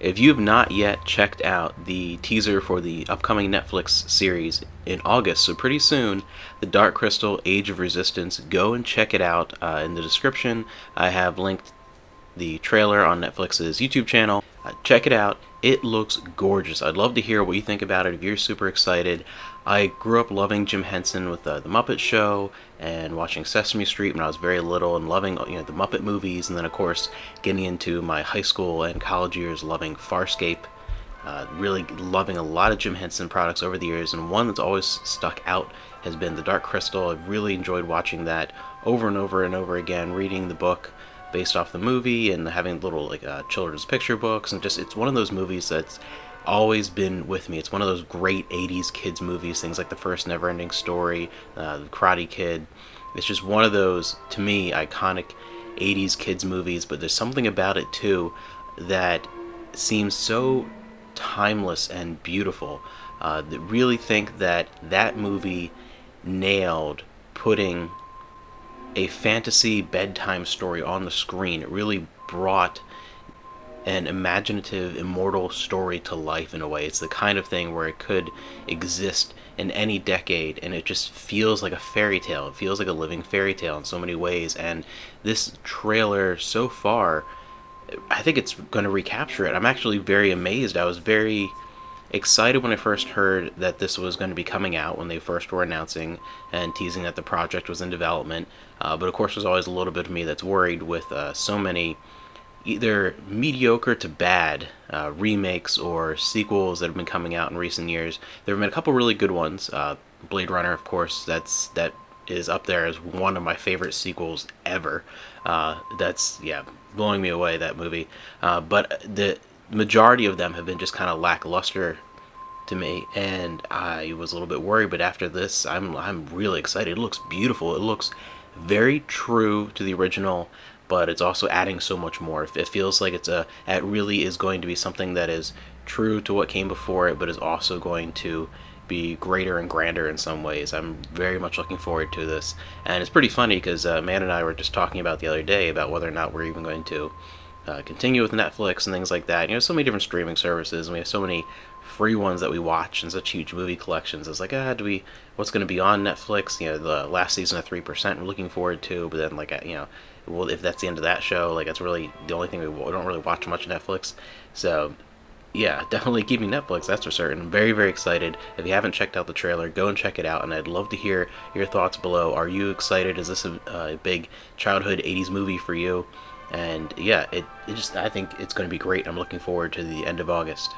If you have not yet checked out the teaser for the upcoming Netflix series in August, so pretty soon, The Dark Crystal Age of Resistance, go and check it out. In the description, I have linked the trailer on Netflix's YouTube channel. Check it out. It looks gorgeous. I'd love to hear what you think about it if you're super excited. I grew up loving Jim Henson with the Muppet Show and watching Sesame Street when I was very little and loving the Muppet movies, and then of course getting into my high school and college years loving Farscape. Really loving a lot of Jim Henson products over the years, and one that's always stuck out has been The Dark Crystal. I've really enjoyed watching that over and over and over again, reading the book based off the movie and having little children's picture books, and just it's one of those movies that's always been with me. It's one of those great 80s kids movies, things like The First Neverending Story, The Karate Kid. It's just one of those, to me, iconic 80s kids movies, but there's something about it too that seems so timeless and beautiful. That really think that that movie nailed putting a fantasy bedtime story on the screen. It really brought an imaginative, immortal story to life in a way. It's the kind of thing where it could exist in any decade, and it just feels like a fairy tale. It feels like a living fairy tale in so many ways, and this trailer so far, I think it's going to recapture it. I'm actually very amazed. I was very excited when I first heard that this was going to be coming out, when they first were announcing and teasing that the project was in development. But of course, there's always a little bit of me that's worried with so many either mediocre to bad remakes or sequels that have been coming out in recent years. There have been a couple really good ones. Blade Runner, of course, that is up there as one of my favorite sequels ever. That's blowing me away, that movie. But the majority of them have been just kind of lackluster to me, and I was a little bit worried. But after this, I'm really excited. It looks beautiful. It looks very true to the original, but it's also adding so much more. It feels like it really is going to be something that is true to what came before it, but is also going to be greater and grander in some ways. I'm very much looking forward to this, and it's pretty funny because Man and I were just talking about the other day about whether or not we're even going to continue with Netflix and things like that. So many different streaming services, and we have so many free ones that we watch and such huge movie collections. It's like, what's going to be on Netflix? The last season of 3% we're looking forward to, but then well, if that's the end of that show, that's really the only thing we don't really watch much Netflix. So yeah, definitely keeping Netflix, that's for certain. I'm very, very excited. If you haven't checked out the trailer, go and check it out, and I'd love to hear your thoughts below. Are you excited? Is this a big childhood 80s movie for you? And yeah, I think it's going to be great. I'm looking forward to the end of August.